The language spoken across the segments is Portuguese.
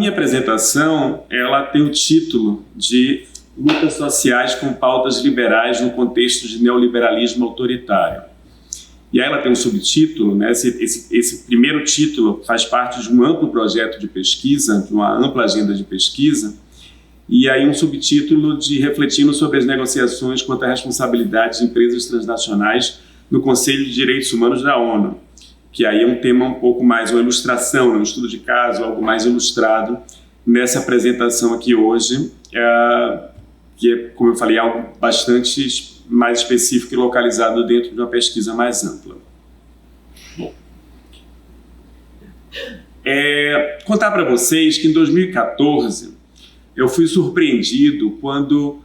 minha apresentação, ela tem o título de Lutas Sociais com Pautas Liberais no Contexto de Neoliberalismo Autoritário. E aí ela tem um subtítulo, né? Esse primeiro título faz parte de um amplo projeto de pesquisa, de uma ampla agenda de pesquisa, e aí um subtítulo de refletindo sobre as negociações quanto à responsabilidade de empresas transnacionais no Conselho de Direitos Humanos da ONU, que aí é um tema um pouco mais, uma ilustração, um estudo de caso, algo mais ilustrado nessa apresentação aqui hoje, que é, como eu falei, algo bastante mais específico e localizado dentro de uma pesquisa mais ampla. Bom, contar para vocês que em 2014 eu fui surpreendido quando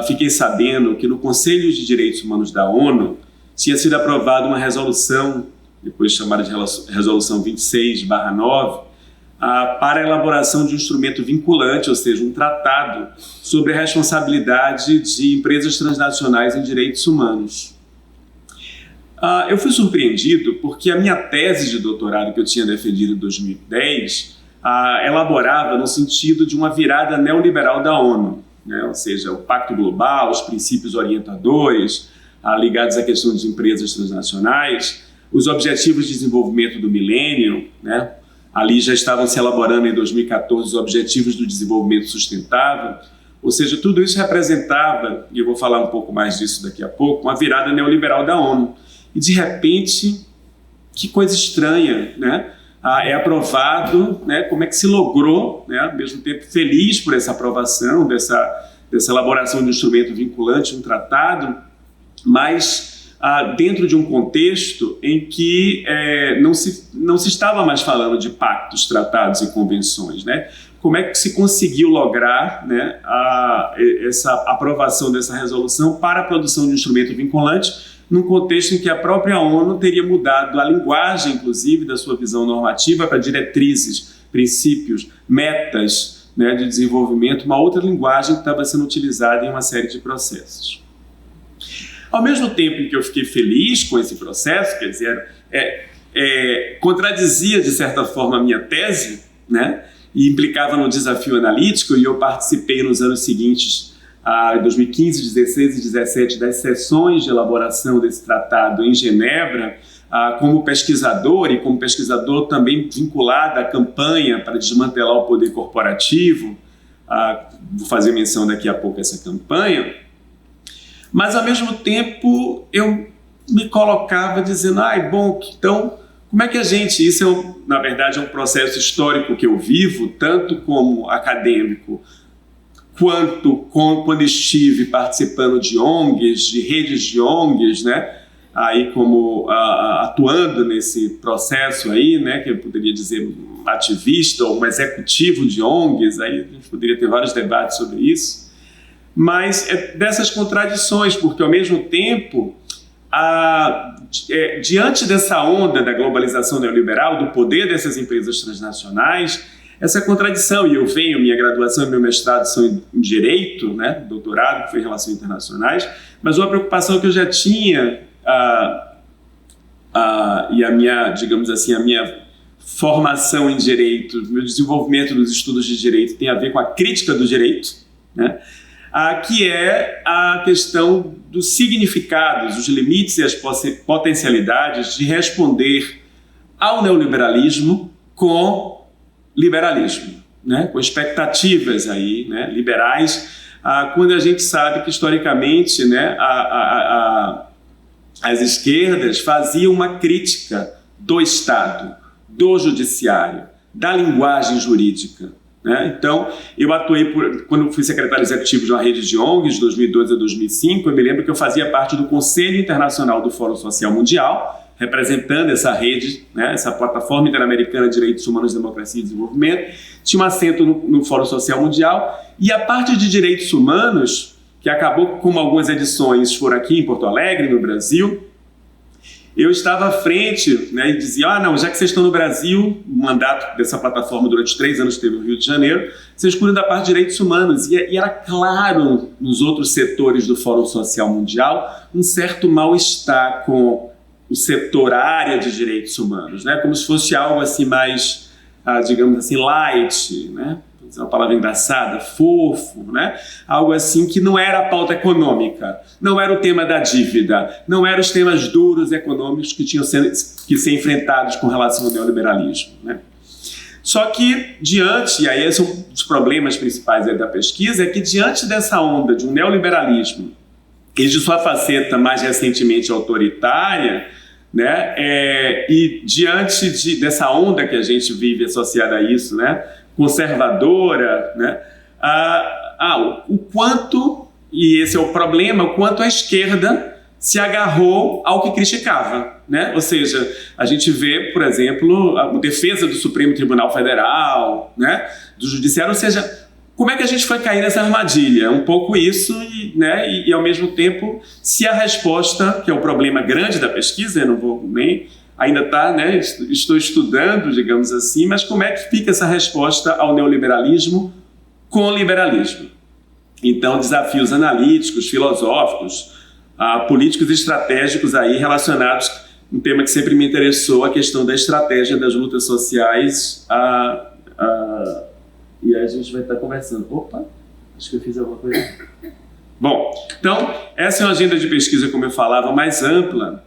fiquei sabendo que no Conselho de Direitos Humanos da ONU tinha sido aprovada uma resolução, depois chamada de Resolução 26/9, para a elaboração de um instrumento vinculante, ou seja, um tratado sobre a responsabilidade de empresas transnacionais em direitos humanos. Eu fui surpreendido porque a minha tese de doutorado que eu tinha defendido em 2010 elaborava no sentido de uma virada neoliberal da ONU, né? Ou seja, o Pacto Global, os princípios orientadores ligados à questão de empresas transnacionais, os objetivos de desenvolvimento do milênio, né? Ali já estavam se elaborando em 2014 os Objetivos do Desenvolvimento Sustentável, ou seja, tudo isso representava, e eu vou falar um pouco mais disso daqui a pouco, uma virada neoliberal da ONU. E de repente, que coisa estranha, né? É aprovado, né? Como é que se logrou, né? Ao mesmo tempo feliz por essa aprovação, dessa elaboração de um instrumento vinculante, um tratado, mas dentro de um contexto em que não se estava mais falando de pactos, tratados e convenções, né? Como é que se conseguiu lograr, né, essa aprovação dessa resolução para a produção de um instrumento vinculante num contexto em que a própria ONU teria mudado a linguagem, inclusive, da sua visão normativa para diretrizes, princípios, metas, né, de desenvolvimento, uma outra linguagem que estava sendo utilizada em uma série de processos. Ao mesmo tempo em que eu fiquei feliz com esse processo, quer dizer, contradizia de certa forma a minha tese, né, e implicava num desafio analítico, e eu participei nos anos seguintes, em 2015, 16 e 17, das sessões de elaboração desse tratado em Genebra, como pesquisador, e como pesquisador também vinculado à campanha para desmantelar o poder corporativo. Vou fazer menção daqui a pouco a essa campanha. Mas, ao mesmo tempo, eu me colocava dizendo, bom, então, como é que a gente... Isso, na verdade, é um processo histórico que eu vivo, tanto como acadêmico, quanto quando estive participando de ONGs, de redes de ONGs, né? Aí como atuando nesse processo aí, né? Que eu poderia dizer um ativista ou um executivo de ONGs, aí a gente poderia ter vários debates sobre isso. Mas dessas contradições, porque ao mesmo tempo, diante dessa onda da globalização neoliberal, do poder dessas empresas transnacionais, essa contradição, e eu venho, minha graduação e meu mestrado são em Direito, né, doutorado, que foi em Relações Internacionais, mas uma preocupação que eu já tinha, e a minha, digamos assim, a minha formação em Direito, meu desenvolvimento dos estudos de Direito tem a ver com a crítica do direito, né, que é a questão dos significados, os limites e as potencialidades de responder ao neoliberalismo com liberalismo, né? Com expectativas aí, né, liberais, quando a gente sabe que historicamente, né, as esquerdas faziam uma crítica do Estado, do judiciário, da linguagem jurídica, né? Então, eu atuei, quando fui secretário executivo de uma rede de ONGs, de 2002 a 2005, eu me lembro que eu fazia parte do Conselho Internacional do Fórum Social Mundial, representando essa rede, né, essa plataforma interamericana de direitos humanos, democracia e desenvolvimento, tinha um assento no Fórum Social Mundial, e a parte de direitos humanos, que acabou, como algumas edições foram aqui em Porto Alegre, no Brasil, eu estava à frente, né, e dizia, não, já que vocês estão no Brasil, o mandato dessa plataforma durante 3 anos esteve no Rio de Janeiro, vocês cuidam da parte de direitos humanos. E era claro, nos outros setores do Fórum Social Mundial, um certo mal-estar com o setor, a área de direitos humanos, né, como se fosse algo assim mais digamos assim, light, né? Uma palavra engraçada, fofo, né? Algo assim que não era a pauta econômica, não era o tema da dívida, não eram os temas duros econômicos que tinham que ser enfrentados com relação ao neoliberalismo, né? Só que diante, e aí esse é um dos problemas principais aí da pesquisa, é que diante dessa onda de um neoliberalismo e de sua faceta mais recentemente autoritária, né, e diante dessa onda que a gente vive associada a isso, né, conservadora, né, o quanto, e esse é o problema, o quanto a esquerda se agarrou ao que criticava, né? Ou seja, a gente vê, por exemplo, a defesa do Supremo Tribunal Federal, né, do Judiciário, ou seja, como é que a gente foi cair nessa armadilha? Um pouco isso, né, e ao mesmo tempo, se a resposta, que é o problema grande da pesquisa, eu não vou nem... ainda está, né, estou estudando, digamos assim, mas como é que fica essa resposta ao neoliberalismo com o liberalismo? Então, desafios analíticos, filosóficos, políticos e estratégicos aí relacionados, um tema que sempre me interessou, a questão da estratégia das lutas sociais, e aí a gente vai estar conversando. Opa, acho que eu fiz alguma coisa. Bom, então, essa é uma agenda de pesquisa, como eu falava, mais ampla,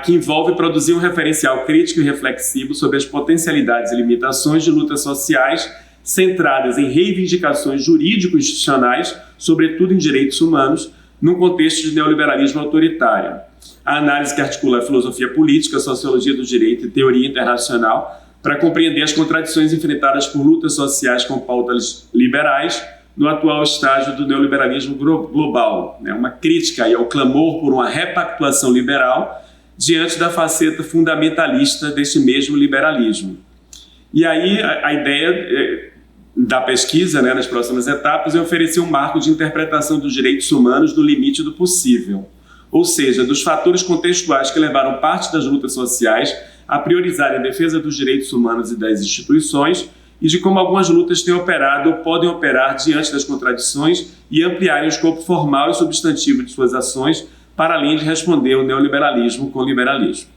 que envolve produzir um referencial crítico e reflexivo sobre as potencialidades e limitações de lutas sociais centradas em reivindicações jurídico-institucionais, sobretudo em direitos humanos, num contexto de neoliberalismo autoritário. A análise que articula a filosofia política, a sociologia do direito e teoria internacional para compreender as contradições enfrentadas por lutas sociais com pautas liberais no atual estágio do neoliberalismo global, né? Uma crítica aí ao clamor por uma repactuação liberal diante da faceta fundamentalista deste mesmo liberalismo. E aí a ideia da pesquisa, né, nas próximas etapas, é oferecer um marco de interpretação dos direitos humanos no limite do possível, ou seja, dos fatores contextuais que levaram parte das lutas sociais a priorizarem a defesa dos direitos humanos e das instituições, e de como algumas lutas têm operado ou podem operar diante das contradições e ampliarem o escopo formal e substantivo de suas ações, para além de responder ao neoliberalismo com o liberalismo.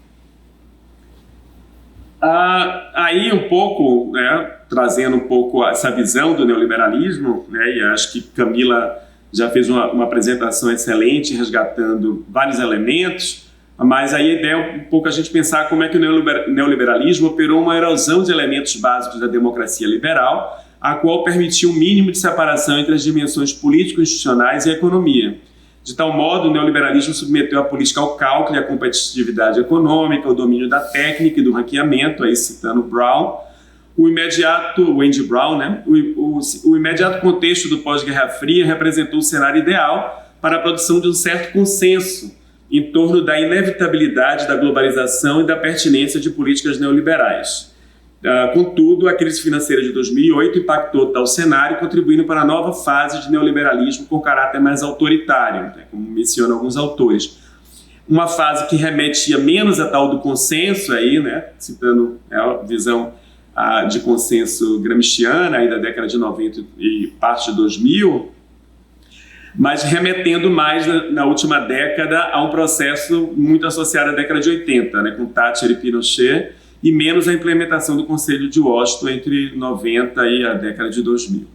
Aí um pouco, né, trazendo um pouco essa visão do neoliberalismo, né, e acho que Camila já fez uma apresentação excelente, resgatando vários elementos, mas aí a ideia é um pouco a gente pensar como é que o neoliberalismo operou uma erosão de elementos básicos da democracia liberal, a qual permitiu um mínimo de separação entre as dimensões político-institucionais e a economia. De tal modo, o neoliberalismo submeteu a política ao cálculo e à competitividade econômica, o domínio da técnica e do ranqueamento, aí citando Brown, o Andy Brown, né? O imediato contexto do pós-Guerra Fria representou o cenário ideal para a produção de um certo consenso em torno da inevitabilidade da globalização e da pertinência de políticas neoliberais. Contudo, a crise financeira de 2008 impactou tal cenário, contribuindo para a nova fase de neoliberalismo com caráter mais autoritário, né, como mencionam alguns autores. Uma fase que remetia menos a tal do consenso, aí, né, citando a visão de consenso gramsciana aí da década de 90 e parte de 2000, mas remetendo mais na última década a um processo muito associado à década de 80, né, com Thatcher e Pinochet, e menos a implementação do Conselho de Washington entre 90 e a década de 2000.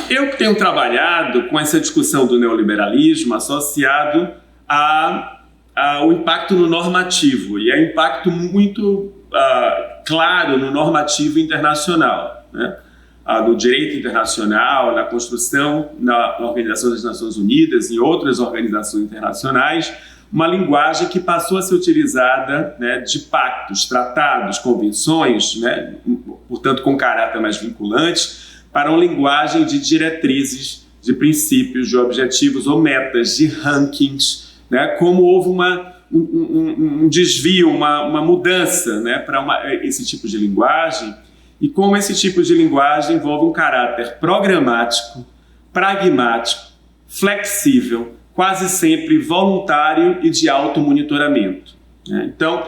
Eu tenho trabalhado com essa discussão do neoliberalismo associado ao impacto no normativo, e é um impacto muito claro no normativo internacional, né? No direito internacional, na construção, na Organização das Nações Unidas e outras organizações internacionais, uma linguagem que passou a ser utilizada, né, de pactos, tratados, convenções, né, portanto com caráter mais vinculante, para uma linguagem de diretrizes, de princípios, de objetivos ou metas, de rankings, né, como houve um desvio, uma mudança, né, para esse tipo de linguagem, e como esse tipo de linguagem envolve um caráter programático, pragmático, flexível, quase sempre voluntário e de automonitoramento. Então,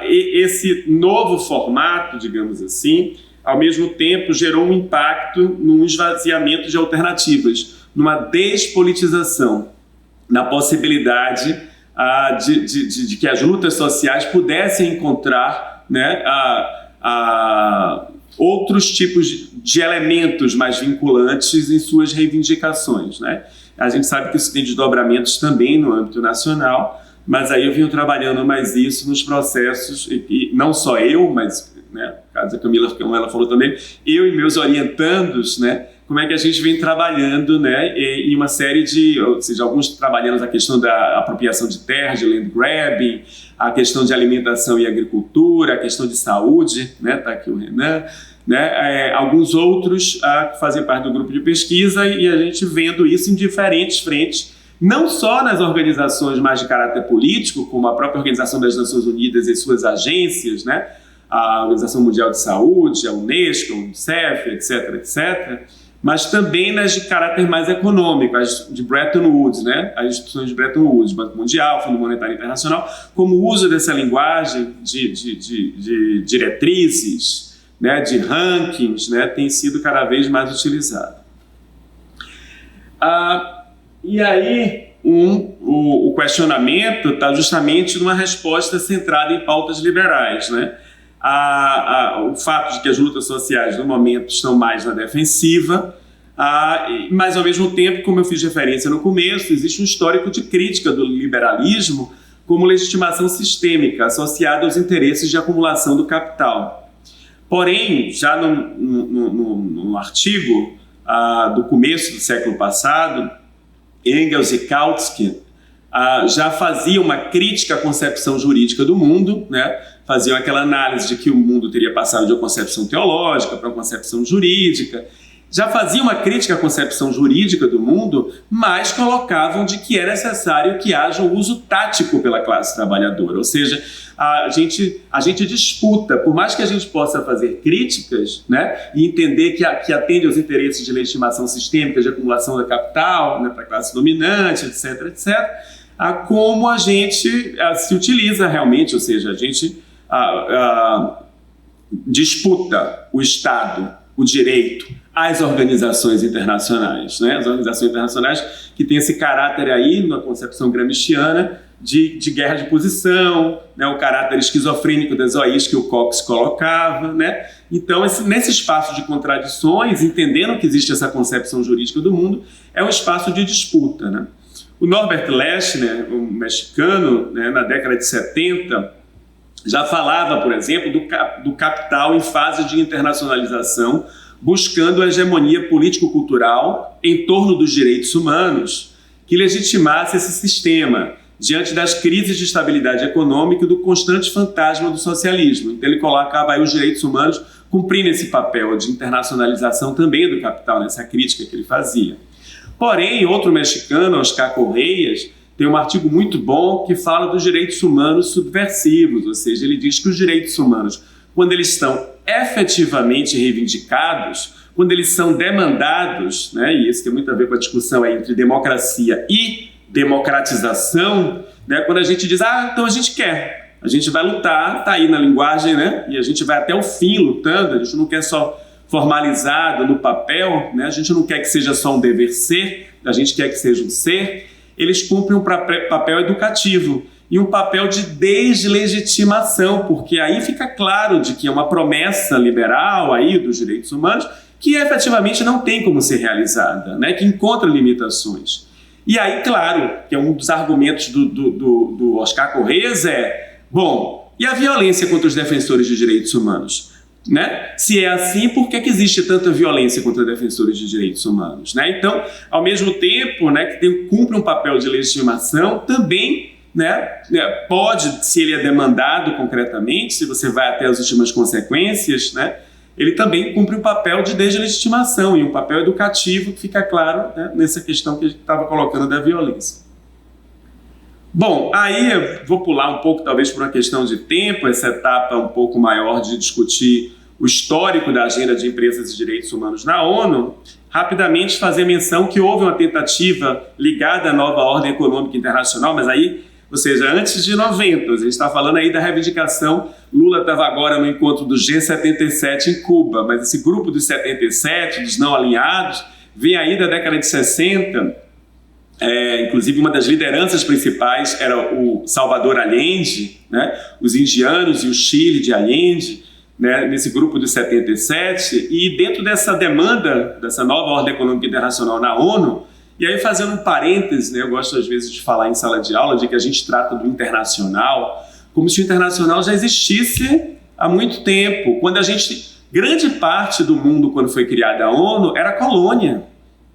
esse novo formato, digamos assim, ao mesmo tempo gerou um impacto num esvaziamento de alternativas, numa despolitização, na possibilidade de que as lutas sociais pudessem encontrar, né, outros tipos de elementos mais vinculantes em suas reivindicações, né? A gente sabe que isso tem desdobramentos também no âmbito nacional, mas aí eu venho trabalhando mais isso nos processos, e não só eu, mas, né, caso a Camila, como ela falou também, eu e meus orientandos, né, como é que a gente vem trabalhando, né, em uma série de, ou seja, alguns trabalhando a questão da apropriação de terras, de land grabbing, a questão de alimentação e agricultura, a questão de saúde, né, tá aqui o Renan, né, alguns outros que fazem parte do grupo de pesquisa, e a gente vendo isso em diferentes frentes, não só nas organizações mais de caráter político, como a própria Organização das Nações Unidas e suas agências, né, a Organização Mundial de Saúde, a Unesco, a Unicef, etc., etc., mas também nas de caráter mais econômico, as de Bretton Woods, né? As instituições de Bretton Woods, Banco Mundial, Fundo Monetário Internacional, como o uso dessa linguagem de diretrizes, né? De rankings, né? Tem sido cada vez mais utilizado. E aí, o questionamento está justamente numa resposta centrada em pautas liberais, né? O fato de que as lutas sociais no momento estão mais na defensiva, mas ao mesmo tempo, como eu fiz referência no começo, existe um histórico de crítica do liberalismo como legitimação sistêmica associada aos interesses de acumulação do capital. Porém, já no artigo do começo do século passado, Engels e Kautsky já faziam uma crítica à concepção jurídica do mundo, né? Faziam aquela análise de que o mundo teria passado de uma concepção teológica para uma concepção jurídica, já faziam uma crítica à concepção jurídica do mundo, mas colocavam de que é necessário que haja o uso tático pela classe trabalhadora, ou seja, a gente disputa, por mais que a gente possa fazer críticas, né, e entender que atende aos interesses de legitimação sistêmica, de acumulação da capital, né, para a classe dominante, etc., etc., como a gente se utiliza realmente, ou seja, a gente disputa o Estado, o direito, as organizações internacionais, né? As organizações internacionais que têm esse caráter aí, na concepção gramsciana, de guerra de posição, né? O caráter esquizofrênico das OIs que o Cox colocava, né? Então, nesse espaço de contradições, entendendo que existe essa concepção jurídica do mundo, é um espaço de disputa, né? O Norbert Lechner, um mexicano, né, na década de 70, já falava, por exemplo, do capital em fase de internacionalização, buscando a hegemonia político-cultural em torno dos direitos humanos que legitimasse esse sistema diante das crises de estabilidade econômica e do constante fantasma do socialismo. Então ele colocava aí os direitos humanos cumprindo esse papel de internacionalização também do capital, nessa crítica que ele fazia. Porém, outro mexicano, Oscar Correias, tem um artigo muito bom que fala dos direitos humanos subversivos, ou seja, ele diz que os direitos humanos, quando eles estão efetivamente reivindicados, quando eles são demandados, né, e isso tem muito a ver com a discussão aí entre democracia e democratização, né, quando a gente diz, então a gente quer, a gente vai lutar, está aí na linguagem, né, e a gente vai até o fim lutando, a gente não quer só formalizado no papel, né, a gente não quer que seja só um dever ser, a gente quer que seja um ser. Eles cumprem um papel educativo e um papel de deslegitimação, porque aí fica claro de que é uma promessa liberal aí dos direitos humanos que efetivamente não tem como ser realizada, né? Que encontra limitações. E aí, claro, que é um dos argumentos do Oscar Correias bom, e a violência contra os defensores de direitos humanos? Né? Se é assim, por que existe tanta violência contra defensores de direitos humanos? Né? Então, ao mesmo tempo, né, que cumpre um papel de legitimação, também, né, pode, se ele é demandado concretamente, se você vai até as últimas consequências, né, ele também cumpre um papel de deslegitimação e um papel educativo que fica claro, né, nessa questão que a gente estava colocando da violência. Bom, aí eu vou pular um pouco, talvez por uma questão de tempo, essa etapa um pouco maior de discutir o histórico da agenda de empresas e direitos humanos na ONU, rapidamente fazer menção que houve uma tentativa ligada à nova ordem econômica internacional, mas aí, ou seja, antes de 90, a gente está falando aí da reivindicação, Lula estava agora no encontro do G77 em Cuba, mas esse grupo dos 77, dos não alinhados, vem aí da década de 60, inclusive uma das lideranças principais era o Salvador Allende, né? Os indianos e o Chile de Allende, né? Nesse grupo de 77, e dentro dessa demanda, dessa nova ordem econômica internacional na ONU, e aí fazendo um parêntese, né? Eu gosto às vezes de falar em sala de aula de que a gente trata do internacional como se o internacional já existisse há muito tempo, quando grande parte do mundo, quando foi criada a ONU, era colônia,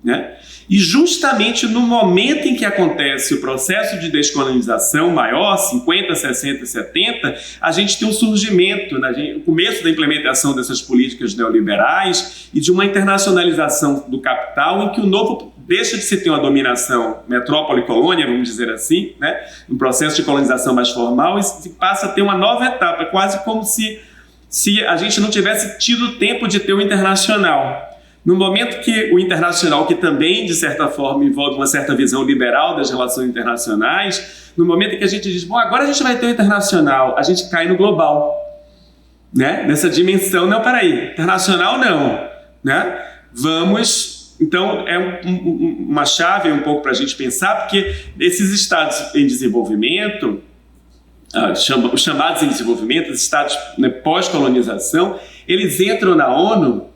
né? E justamente no momento em que acontece o processo de descolonização maior, 50, 60, 70, a gente tem um surgimento, o começo da implementação dessas políticas neoliberais e de uma internacionalização do capital, em que o novo deixa de se ter uma dominação metrópole-colônia, vamos dizer assim, né? Um processo de colonização mais formal, e se passa a ter uma nova etapa, quase como se a gente não tivesse tido tempo de ter o internacional. No momento que o internacional, que também, de certa forma, envolve uma certa visão liberal das relações internacionais, no momento em que a gente diz, bom, agora a gente vai ter o internacional, a gente cai no global, né? Nessa dimensão, não, peraí, internacional não, né? Vamos, então, é uma chave um pouco para a gente pensar, porque esses estados em desenvolvimento, os chamados em desenvolvimento, os estados, né, pós-colonização, eles entram na ONU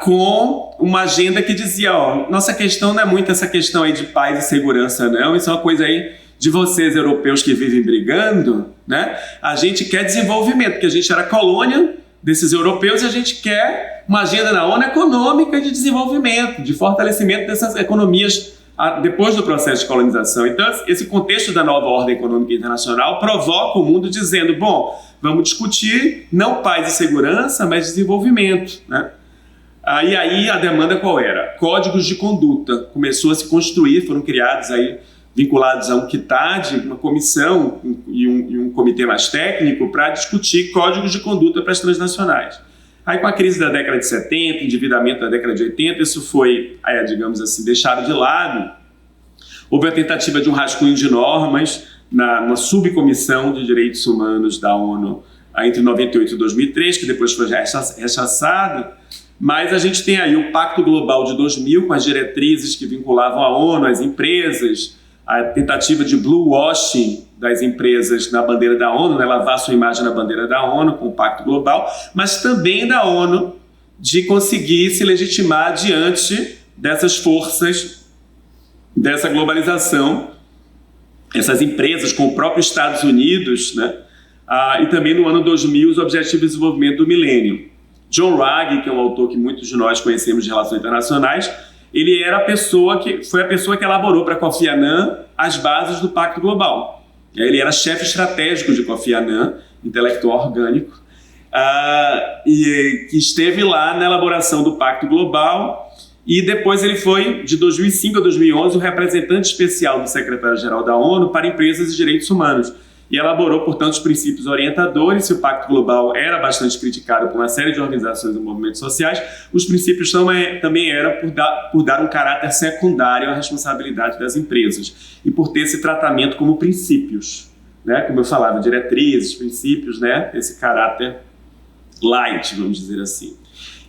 com uma agenda que dizia, nossa questão não é muito essa questão aí de paz e segurança, não, isso é uma coisa aí de vocês europeus que vivem brigando, né? A gente quer desenvolvimento, porque a gente era colônia desses europeus e a gente quer uma agenda na ONU econômica de desenvolvimento, de fortalecimento dessas economias depois do processo de colonização. Então, esse contexto da nova ordem econômica internacional provoca o mundo dizendo, bom, vamos discutir não paz e segurança, mas desenvolvimento, né? E aí a demanda qual era? Códigos de conduta. Começou a se construir, foram criados aí, vinculados a um CITAD, uma comissão e um comitê mais técnico para discutir códigos de conduta para as transnacionais. Aí com a crise da década de 70, endividamento da década de 80, isso foi, digamos assim, deixado de lado. Houve a tentativa de um rascunho de normas numa subcomissão de direitos humanos da ONU entre 98 e 2003, que depois foi rechaçado. Mas a gente tem aí o Pacto Global de 2000, com as diretrizes que vinculavam a ONU, as empresas, a tentativa de blue washing das empresas na bandeira da ONU, né, lavar sua imagem na bandeira da ONU com o Pacto Global, mas também da ONU de conseguir se legitimar diante dessas forças, dessa globalização, essas empresas com o próprio Estados Unidos, né, e também no ano 2000 os Objetivos de Desenvolvimento do Milênio. John Ruggie, que é um autor que muitos de nós conhecemos de relações internacionais, ele foi a pessoa que elaborou para Kofi Annan as bases do Pacto Global. Ele era chefe estratégico de Kofi Annan, intelectual orgânico, e que esteve lá na elaboração do Pacto Global, e depois ele foi, de 2005 a 2011, o representante especial do secretário-geral da ONU para empresas e direitos humanos, e elaborou, portanto, os princípios orientadores. Se o Pacto Global era bastante criticado por uma série de organizações e movimentos sociais, os princípios também eram por dar um caráter secundário à responsabilidade das empresas e por ter esse tratamento como princípios, né? Como eu falava, diretrizes, princípios, né? Esse caráter light, vamos dizer assim.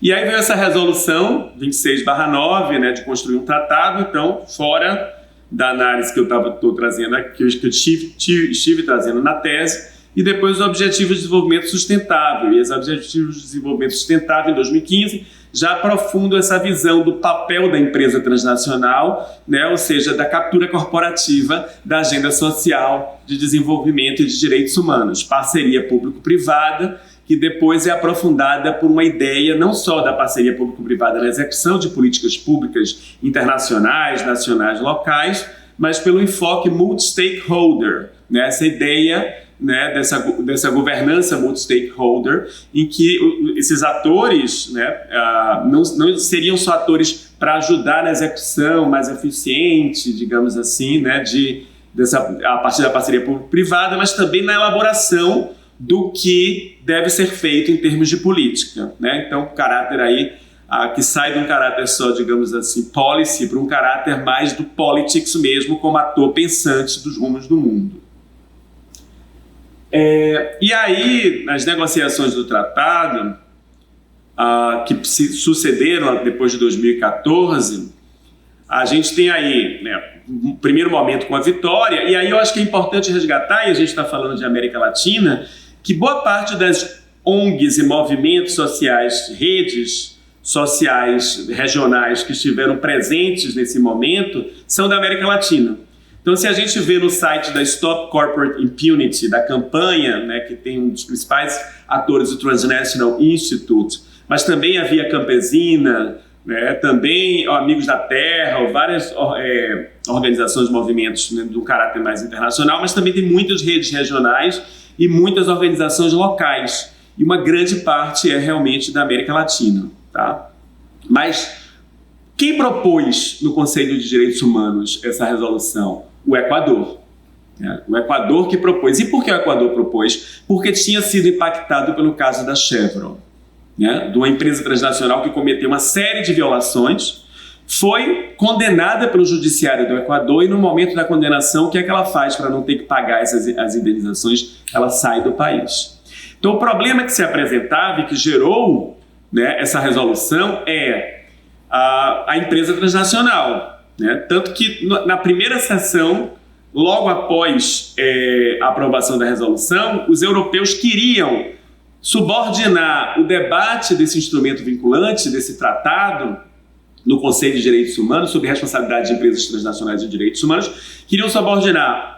E aí veio essa resolução 26/9, né, de construir um tratado, então, fora da análise que eu estou trazendo aqui, que eu estive trazendo na tese, e depois os Objetivos de Desenvolvimento Sustentável. E os Objetivos de Desenvolvimento Sustentável, em 2015, já aprofundam essa visão do papel da empresa transnacional, né, ou seja, da captura corporativa da agenda social de desenvolvimento e de direitos humanos, parceria público-privada, que depois é aprofundada por uma ideia não só da parceria público-privada na execução de políticas públicas internacionais, nacionais, locais, mas pelo enfoque multi-stakeholder, né? Essa ideia, né, dessa governança multi-stakeholder, em que esses atores, né, não seriam só atores para ajudar na execução mais eficiente, digamos assim, né, a partir da parceria público-privada, mas também na elaboração do que deve ser feito em termos de política, né? Então, o caráter aí, que sai de um caráter só, digamos assim, policy, para um caráter mais do politics mesmo, como ator pensante dos rumos do mundo. E aí, nas negociações do tratado, que se sucederam depois de 2014, a gente tem aí, né, um primeiro momento com a vitória, e aí eu acho que é importante resgatar, e a gente está falando de América Latina, que boa parte das ONGs e movimentos sociais, redes sociais regionais que estiveram presentes nesse momento, são da América Latina. Então, se a gente vê no site da Stop Corporate Impunity, da campanha, né, que tem um dos principais atores do Transnational Institute, mas também a Via Campesina, né, também Amigos da Terra, várias organizações, movimentos, né, do caráter mais internacional, mas também tem muitas redes regionais e muitas organizações locais. E uma grande parte é realmente da América Latina. Tá? Mas quem propôs no Conselho de Direitos Humanos essa resolução? O Equador. O Equador que propôs. E por que o Equador propôs? Porque tinha sido impactado pelo caso da Chevron, né? De uma empresa transnacional que cometeu uma série de violações, foi condenada pelo judiciário do Equador e no momento da condenação, o que é que ela faz para não ter que pagar as indenizações? Ela sai do país. Então o problema que se apresentava e que gerou, né, essa resolução é a empresa transnacional. Né? Tanto que na primeira sessão, logo após a aprovação da resolução, os europeus queriam subordinar o debate desse instrumento vinculante, desse tratado, no Conselho de Direitos Humanos, sobre responsabilidade de empresas transnacionais de direitos humanos, queriam subordinar,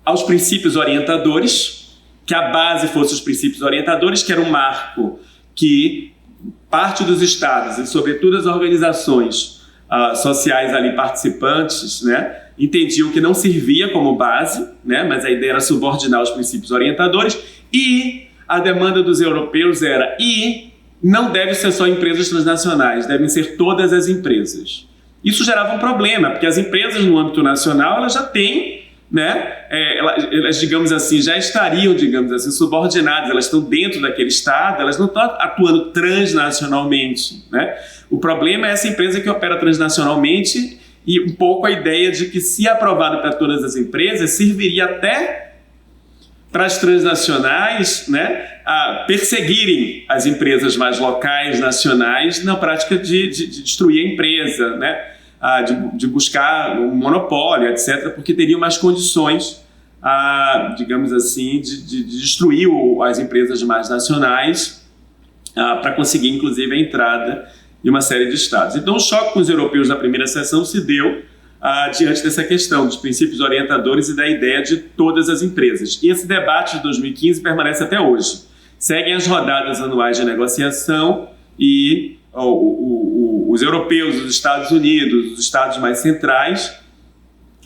aos princípios orientadores, que a base fosse os princípios orientadores, que era um marco que parte dos estados e, sobretudo, as organizações sociais ali participantes, né, entendiam que não servia como base, né, mas a ideia era subordinar os princípios orientadores, e a demanda dos europeus era, não deve ser só empresas transnacionais, devem ser todas as empresas. Isso gerava um problema, porque as empresas no âmbito nacional, elas já têm, né, elas, digamos assim, já estariam, digamos assim, subordinadas, elas estão dentro daquele estado, elas não estão atuando transnacionalmente, né? O problema é essa empresa que opera transnacionalmente e um pouco a ideia de que, se aprovado para todas as empresas, serviria até para as transnacionais, né, a perseguirem as empresas mais locais, nacionais, na prática de destruir a empresa, né, de buscar um monopólio, etc., porque teriam mais condições, digamos assim, de destruir as empresas mais nacionais para conseguir, inclusive, a entrada de uma série de estados. Então, o choque com os europeus na primeira sessão se deu diante dessa questão dos princípios orientadores e da ideia de todas as empresas. E esse debate de 2015 permanece até hoje. Seguem as rodadas anuais de negociação e os europeus, os Estados Unidos, os estados mais centrais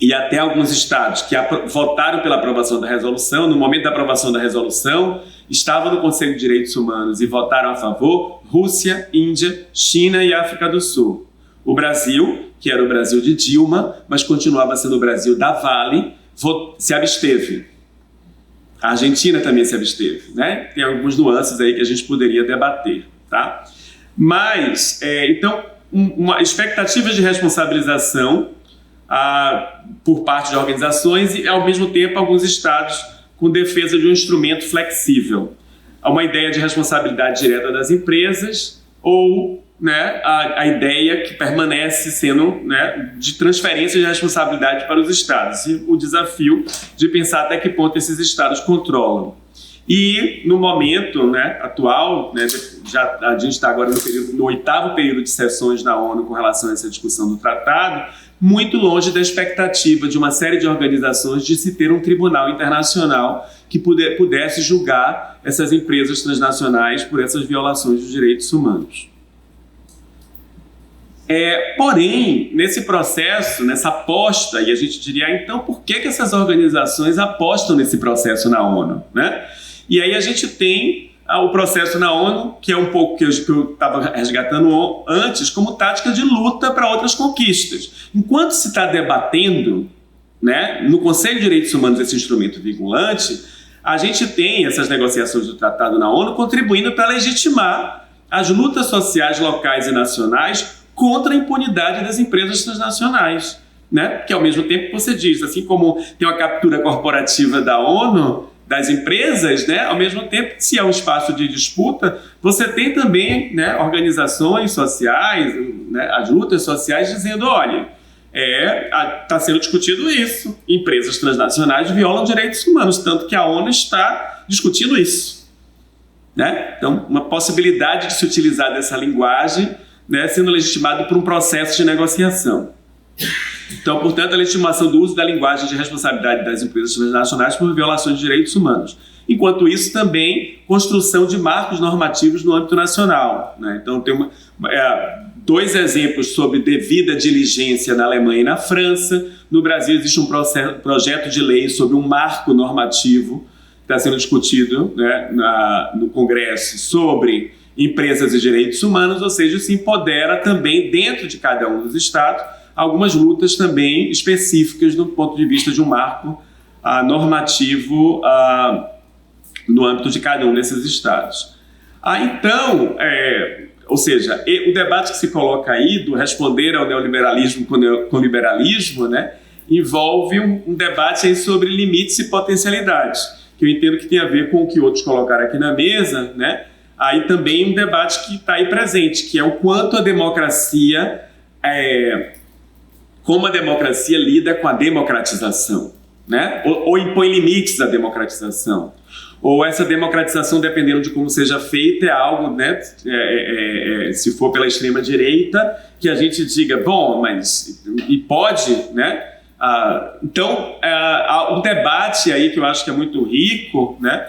e até alguns estados que votaram pela aprovação da resolução, no momento da aprovação da resolução, estavam no Conselho de Direitos Humanos e votaram a favor: Rússia, Índia, China e África do Sul. O Brasil, que era o Brasil de Dilma, mas continuava sendo o Brasil da Vale, se absteve. A Argentina também se absteve, né? Tem algumas nuances aí que a gente poderia debater, tá? Mas, então, uma expectativa de responsabilização por parte de organizações e, ao mesmo tempo, alguns estados com defesa de um instrumento flexível. Há uma ideia de responsabilidade direta das empresas ou, né, a ideia que permanece sendo, né, de transferência de responsabilidade para os estados e o desafio de pensar até que ponto esses estados controlam. E no momento, né, atual, né, a gente está agora no 8º período de sessões na ONU com relação a essa discussão do tratado, muito longe da expectativa de uma série de organizações de se ter um tribunal internacional que pudesse julgar essas empresas transnacionais por essas violações dos direitos humanos. Porém, nesse processo, nessa aposta, e a gente diria, então, por que essas organizações apostam nesse processo na ONU, né? E aí a gente tem o processo na ONU, que é um pouco que eu estava resgatando antes, como tática de luta para outras conquistas. Enquanto se está debatendo, né, no Conselho de Direitos Humanos esse instrumento vinculante, a gente tem essas negociações do tratado na ONU contribuindo para legitimar as lutas sociais locais e nacionais contra a impunidade das empresas transnacionais, né? Que ao mesmo tempo você diz, assim como tem uma captura corporativa da ONU, das empresas, né? Ao mesmo tempo, se é um espaço de disputa, você tem também, né, organizações sociais, né, as lutas sociais dizendo, olha, está sendo discutido isso. Empresas transnacionais violam direitos humanos, tanto que a ONU está discutindo isso, né? Então, uma possibilidade de se utilizar dessa linguagem, né, sendo legitimado por um processo de negociação. Então, portanto, a legitimação do uso da linguagem de responsabilidade das empresas transnacionais por violações de direitos humanos. Enquanto isso, também construção de marcos normativos no âmbito nacional, né? Então, tem dois exemplos sobre devida diligência na Alemanha e na França. No Brasil, existe um projeto de lei sobre um marco normativo que está sendo discutido, né, no Congresso sobre empresas e direitos humanos, ou seja, se empodera também, dentro de cada um dos estados, algumas lutas também específicas do ponto de vista de um marco normativo no âmbito de cada um desses estados. Então, ou seja, o debate que se coloca aí do responder ao neoliberalismo com liberalismo, né, envolve um debate aí sobre limites e potencialidades, que eu entendo que tem a ver com o que outros colocaram aqui na mesa, né? Aí também um debate que está aí presente, que é o quanto a democracia, como a democracia lida com a democratização, né? Ou impõe limites à democratização. Ou essa democratização, dependendo de como seja feita, é algo, né, se for pela extrema-direita, que a gente diga, bom, mas e pode, né? Então, o debate aí que eu acho que é muito rico, né,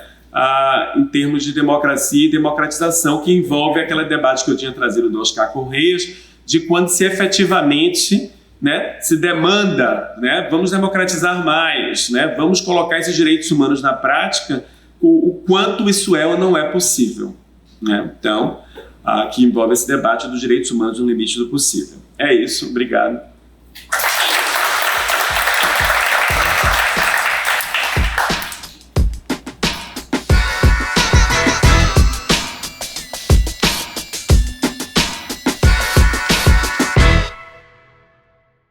em termos de democracia e democratização, que envolve aquele debate que eu tinha trazido do Oscar Correias, de quando se efetivamente, né, se demanda, né, vamos democratizar mais, né, vamos colocar esses direitos humanos na prática, o quanto isso é ou não é possível, né? Então, que envolve esse debate dos direitos humanos no limite do possível. É isso, obrigado.